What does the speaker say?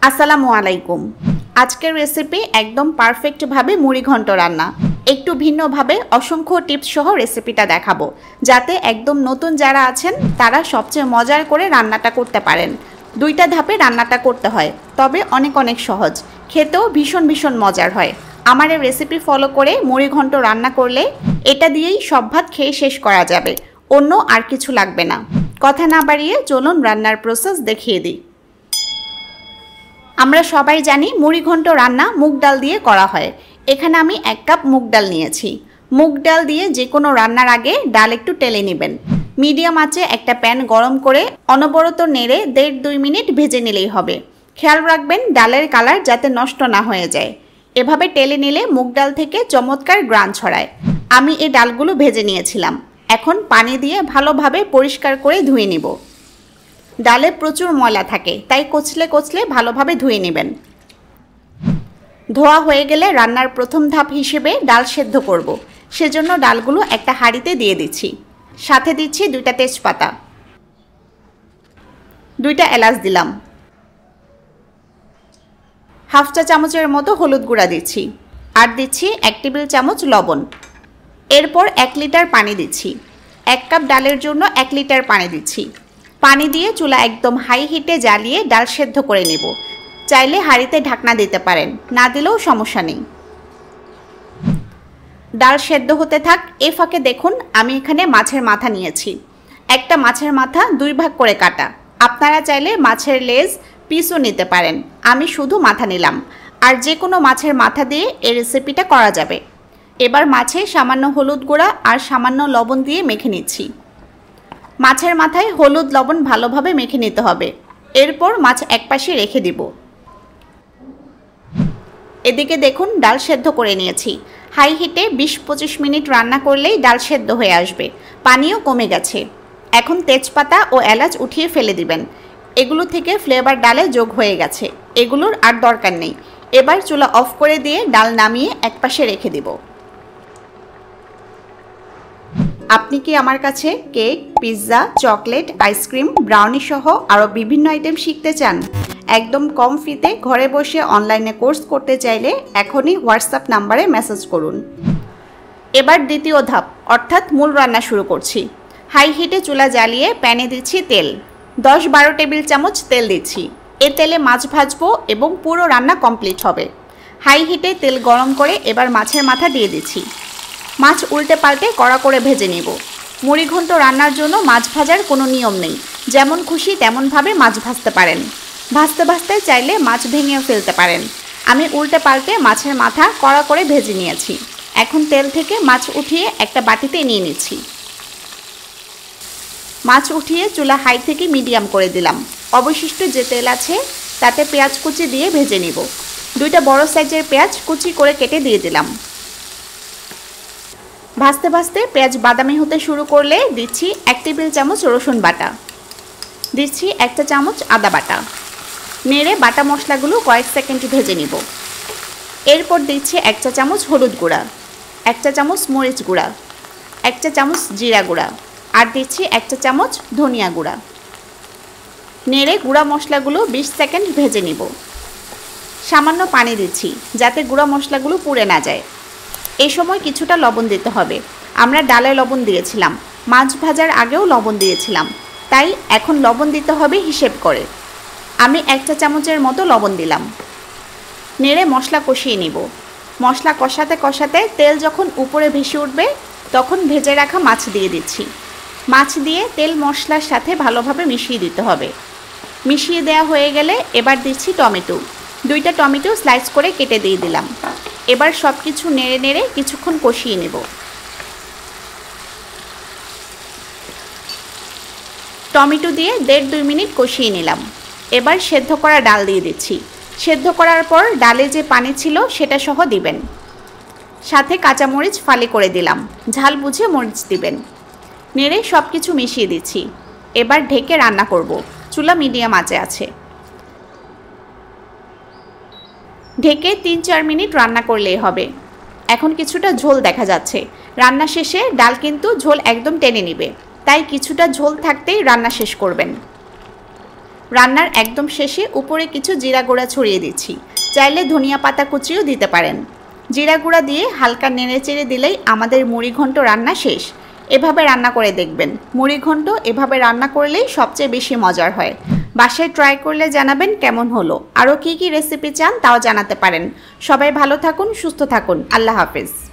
আসসালামু আলাইকুম। আজকের রেসিপি একদম পারফেক্ট ভাবে মুড়ি ঘন্ট রান্না। একটু ভিন্নভাবে অসংখ্য টিপস সহ রেসিপিটা দেখাবো, যাতে একদম নতুন যারা আছেন তারা সবচেয়ে মজার করে রান্নাটা করতে পারেন। দুইটা ধাপে রান্নাটা করতে হয়, তবে অনেক সহজ, খেতেও ভীষণ মজার হয়। আমার এই রেসিপি ফলো করে মুড়ি ঘন্ট রান্না করলে এটা দিয়েই সব ভাত খেয়ে শেষ করা যাবে, অন্য আর কিছু লাগবে না। কথা না বাড়িয়ে চলুন রান্নার প্রসেস দেখিয়ে দিই। আমরা সবাই জানি মুড়ি ঘন্ট রান্না মুগ ডাল দিয়ে করা হয়। এখানে আমি 1 কাপ মুগ ডাল নিয়েছি। মুগ ডাল দিয়ে যে কোনো রান্নার আগে ডাল একটু টেলে নেবেন। মিডিয়াম আঁচে একটা প্যান গরম করে অনবরত নেড়ে 1.5-2 মিনিট ভেজে নিলেই হবে। খেয়াল রাখবেন ডালের কালার যাতে নষ্ট না হয়ে যায়। এভাবে টেলে নিলে মুগ ডাল থেকে চমৎকার গ্রান ছড়ায়। আমি এই ডালগুলো ভেজে নিয়েছিলাম। এখন পানি দিয়ে ভালোভাবে পরিষ্কার করে ধুয়ে নিব। ডালে প্রচুর ময়লা থাকে, তাই কচলে ভালোভাবে ধুয়ে নেবেন। ধোয়া হয়ে গেলে রান্নার প্রথম ধাপ হিসেবে ডাল সেদ্ধ করব। সেজন্য ডালগুলো একটা হাঁড়িতে দিয়ে দিচ্ছি। সাথে দিচ্ছি 2টা তেজপাতা, 2টা এলাচ দিলাম, হাফ চা চামচের মতো হলুদ গুঁড়া দিচ্ছি, আর দিচ্ছি 1 টেবিল চামচ লবণ। এরপর 1 লিটার পানি দিচ্ছি। 1 কাপ ডালের জন্য 1 লিটার পানি দিচ্ছি। পানি দিয়ে চুলা একদম হাই হিটে জ্বালিয়ে ডাল সেদ্ধ করে নেব। চাইলে হাঁড়িতে ঢাকনা দিতে পারেন, না দিলেও সমস্যা নেই। ডাল সেদ্ধ হতে থাক। এ ফাঁকে দেখুন আমি এখানে মাছের মাথা নিয়েছি। একটা মাছের মাথা 2 ভাগ করে কাটা। আপনারা চাইলে মাছের লেজ পিসও নিতে পারেন, আমি শুধু মাথা নিলাম। আর যে কোনো মাছের মাথা দিয়ে এই রেসিপিটা করা যাবে। এবার মাছে সামান্য হলুদ গুঁড়া আর সামান্য লবণ দিয়ে মেখে নিচ্ছি। মাছের মাথায় হলুদ লবণ ভালোভাবে মেখে নিতে হবে। এরপর মাছ একপাশে রেখে দিব। এদিকে দেখুন ডাল সেদ্ধ করে নিয়েছি। হাই হিটে 20-25 মিনিট রান্না করলেই ডাল সেদ্ধ হয়ে আসবে। পানিও কমে গেছে। এখন তেজপাতা ও এলাচ উঠিয়ে ফেলে দিবেন। এগুলো থেকে ফ্লেভার ডালে যোগ হয়ে গেছে, এগুলোর আর দরকার নেই। এবার চুলা অফ করে দিয়ে ডাল নামিয়ে একপাশে রেখে দিব। আপনি কি আমার কাছে cake, pizza, chocolate, ice cream, brownie সহ আরও বিভিন্ন আইটেম শিখতে চান? একদম কম ফিতে ঘরে বসে অনলাইনে কোর্স করতে চাইলে এখনই হোয়াটসঅ্যাপ নাম্বারে মেসেজ করুন। এবার দ্বিতীয় ধাপ অর্থাৎ মূল রান্না শুরু করছি। হাই হিটে চুলা জ্বালিয়ে প্যানে দিচ্ছি তেল। 10-12 টেবিল চামচ তেল দিচ্ছি। এ তেলে মাছ ভাজবো এবং পুরো রান্না কমপ্লিট হবে। হাই হিটে তেল গরম করে এবার মাছের মাথা দিয়ে দিচ্ছি। মাছ উল্টে পাল্টে কড়া করে ভেজে নেব। মুড়ি ঘন্ট রান্নার জন্য মাছ ভাজার কোনো নিয়ম নেই, যেমন খুশি তেমনভাবে মাছ ভাজতে পারেন। ভাজতে চাইলে মাছ ভেঙেও ফেলতে পারেন। আমি উল্টে পাল্টে মাছের মাথা কড়া করে ভেজে নিয়েছি। এখন তেল থেকে মাছ উঠিয়ে একটা বাটিতে নিয়ে নিচ্ছি। মাছ উঠিয়ে চুলা হাই থেকে মিডিয়াম করে দিলাম। অবশিষ্ট যে তেল আছে তাতে পেঁয়াজ কুচি দিয়ে ভেজে নিব। 2টা বড় সাইজের পেঁয়াজ কুচি করে কেটে দিয়ে দিলাম। ভাজতে পেঁয়াজ বাদামি হতে শুরু করলে দিচ্ছি 1 টেবিল চামচ রসুন বাটা, দিচ্ছি 1 চা চামচ আদা বাটা। নেড়ে বাটা মশলাগুলো কয়েক সেকেন্ড ভেজে নিব। এরপর দিচ্ছি 1 চা চামচ হলুদ গুঁড়া, 1 চা চামচ মরিচ গুঁড়া, 1 চা চামচ জিরা গুঁড়া, আর দিচ্ছি 1 চা চামচ ধনিয়া গুঁড়া। নেড়ে গুঁড়া মশলাগুলো 20 সেকেন্ড ভেজে নিব। সামান্য পানি দিচ্ছি যাতে গুঁড়া মশলাগুলো পুড়ে না যায়। এই সময় কিছুটা লবণ দিতে হবে। আমরা ডালে লবণ দিয়েছিলাম, মাছ ভাজার আগেও লবণ দিয়েছিলাম, তাই এখন লবণ দিতে হবে হিসেব করে। আমি 1 চা চামচের মতো লবণ দিলাম। নেড়ে মশলা কষিয়ে নিব। মশলা কষাতে তেল যখন উপরে ভেসে উঠবে তখন ভেজে রাখা মাছ দিয়ে দিচ্ছি। মাছ দিয়ে তেল মশলার সাথে ভালোভাবে মিশিয়ে দিতে হবে। মিশিয়ে দেওয়া হয়ে গেলে এবার দিচ্ছি টমেটো। 2টা টমেটো স্লাইস করে কেটে দিয়ে দিলাম। এবার সব কিছু নেড়ে কিছুক্ষণ কষিয়ে নেব। টমেটো দিয়ে 1.5-2 মিনিট কষিয়ে নিলাম। এবার সেদ্ধ করা ডাল দিয়ে দিচ্ছি। সেদ্ধ করার পর ডালে যে পানি ছিল সেটা সহ দিবেন। সাথে কাঁচামরিচ ফালি করে দিলাম, ঝাল বুঝে মরিচ দিবেন। নেড়ে সব কিছু মিশিয়ে দিচ্ছি। এবার ঢেকে রান্না করব। চুলা মিডিয়াম আঁচে আছে। ঢেকে 3-4 মিনিট রান্না করলেই হবে। এখন কিছুটা ঝোল দেখা যাচ্ছে। রান্না শেষে ডাল কিন্তু ঝোল একদম টেনে নেবে, তাই কিছুটা ঝোল থাকতেই রান্না শেষ করবেন। রান্নার একদম শেষে উপরে কিছু জিরা গুঁড়া ছড়িয়ে দিচ্ছি। চাইলে ধনিয়া পাতা কুচিও দিতে পারেন। জিরা গুঁড়া দিয়ে হালকা নেড়েচেড়ে দিলেই আমাদের মুড়িঘণ্ট রান্না শেষ। এভাবে রান্না করে দেখবেন। মুড়িঘণ্ট এভাবে রান্না করলেই সবচেয়ে বেশি মজার হয়। বাসায় ট্রাই করলে জানাবেন কেমন হলো। আরও কী কী রেসিপি চান তাও জানাতে পারেন। সবাই ভালো থাকুন, সুস্থ থাকুন। আল্লাহ হাফেজ।